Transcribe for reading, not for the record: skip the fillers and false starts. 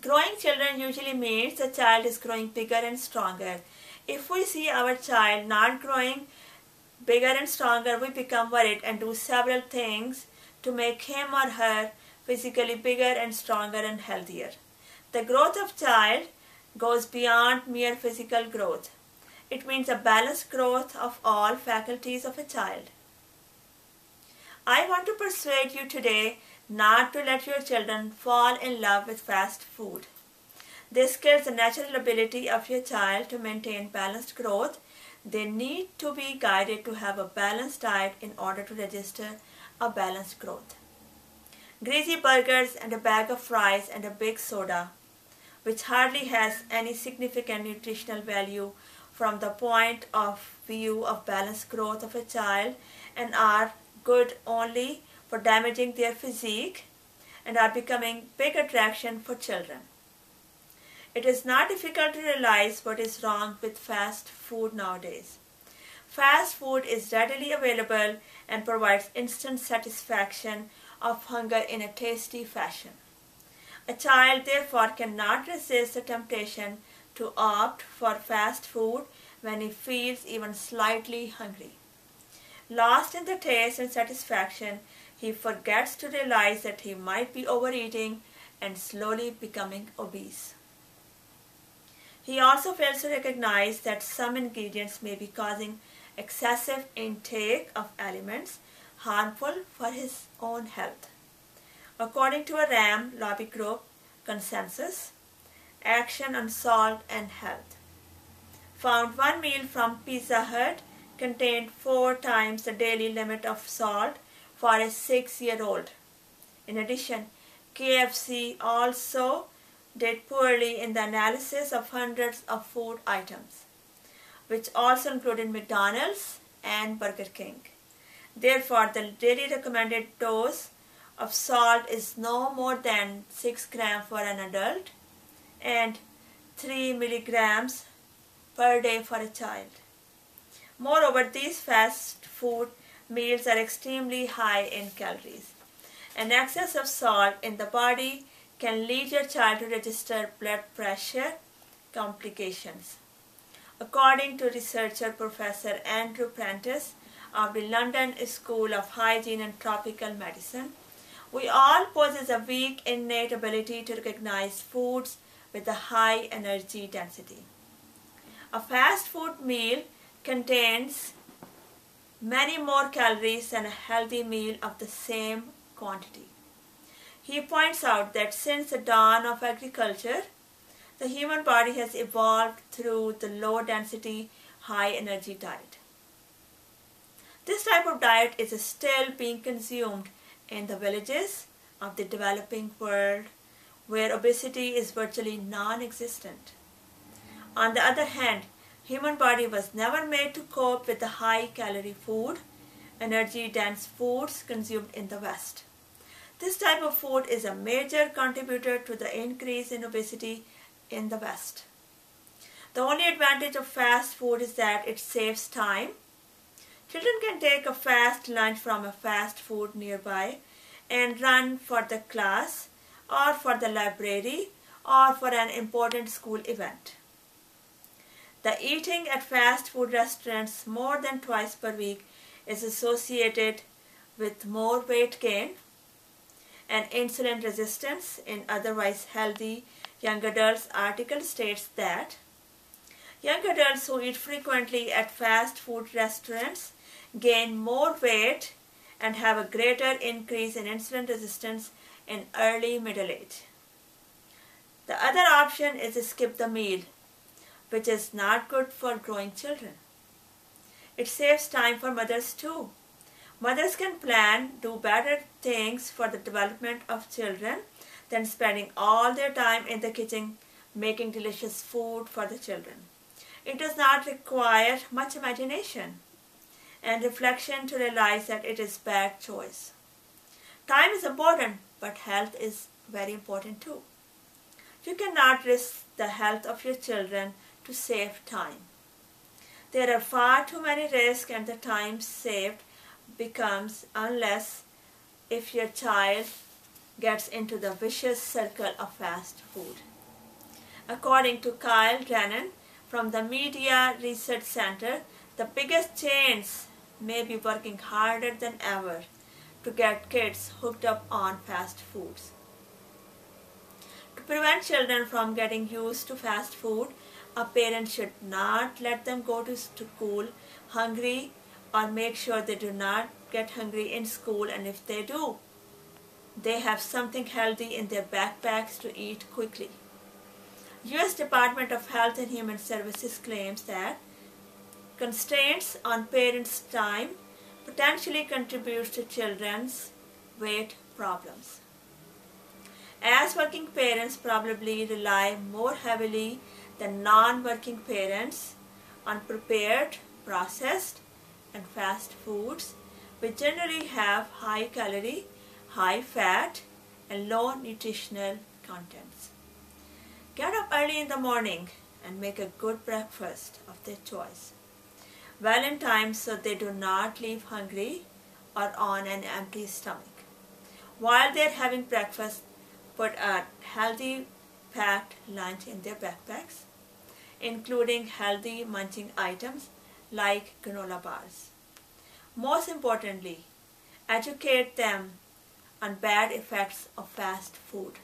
Growing children usually means the child is growing bigger and stronger. If we see our child not growing bigger and stronger, we become worried and do several things to make him or her physically bigger and stronger and healthier. The growth of child goes beyond mere physical growth. It means a balanced growth of all faculties of a child. I want to persuade you today not to let your children fall in love with fast food. This kills the natural ability of your child to maintain balanced growth. They need to be guided to have a balanced diet in order to register a balanced growth. Greasy burgers and a bag of fries and a big soda, which hardly has any significant nutritional value from the point of view of balanced growth of a child, and are good only for damaging their physique and are becoming big attraction for children. It is not difficult to realize what is wrong with fast food nowadays. Fast food is readily available and provides instant satisfaction of hunger in a tasty fashion. A child therefore cannot resist the temptation to opt for fast food when he feels even slightly hungry. Lost in the taste and satisfaction, he forgets to realize that he might be overeating and slowly becoming obese. He also fails to recognize that some ingredients may be causing excessive intake of elements harmful for his own health. According to a RAM lobby group consensus, Action on Salt and Health, found one meal from Pizza Hut contained 4 times the daily limit of salt for a 6-year-old. In addition, KFC also did poorly in the analysis of hundreds of food items, which also included McDonald's and Burger King. Therefore, the daily recommended dose of salt is no more than 6 grams for an adult and 3 milligrams per day for a child. Moreover, these fast food meals are extremely high in calories. An excess of salt in the body can lead your child to register blood pressure complications. According to researcher Professor Andrew Prentice of the London School of Hygiene and Tropical Medicine, we all possess a weak innate ability to recognize foods with a high energy density. A fast food meal contains many more calories than a healthy meal of the same quantity. He points out that since the dawn of agriculture, the human body has evolved through the low-density, high-energy diet. This type of diet is still being consumed in the villages of the developing world, where obesity is virtually non-existent. On the other hand, human body was never made to cope with the high-calorie food, energy-dense foods consumed in the West. This type of food is a major contributor to the increase in obesity in the West. The only advantage of fast food is that it saves time. Children can take a fast lunch from a fast food nearby and run for the class or for the library or for an important school event. The eating at fast food restaurants more than twice per week is associated with more weight gain and insulin resistance in otherwise healthy young adults. Article states that young adults who eat frequently at fast food restaurants gain more weight and have a greater increase in insulin resistance in early middle age. The other option is to skip the meal, which is not good for growing children. It saves time for mothers too. Mothers can plan, do better things for the development of children than spending all their time in the kitchen making delicious food for the children. It does not require much imagination and reflection to realize that it is a bad choice. Time is important, but health is very important too. You cannot risk the health of your children to save time. There are far too many risks, and the time saved becomes unless if your child gets into the vicious circle of fast food. According to Kyle Drennan from the Media Research Center, the biggest chains may be working harder than ever to get kids hooked up on fast foods. To prevent children from getting used to fast food, a parent should not let them go to school hungry or make sure they do not get hungry in school, and if they do, they have something healthy in their backpacks to eat quickly. U.S. Department of Health and Human Services claims that constraints on parents' time potentially contributes to children's weight problems. As working parents probably rely more heavily than non-working parents on prepared, processed, and fast foods, which generally have high calorie, high fat, and low nutritional contents. Get up early in the morning and make a good breakfast of their choice, well in time so they do not leave hungry or on an empty stomach. While they are having breakfast, put a healthy packed lunch in their backpacks, including healthy munching items like granola bars. Most importantly, educate them on bad effects of fast food.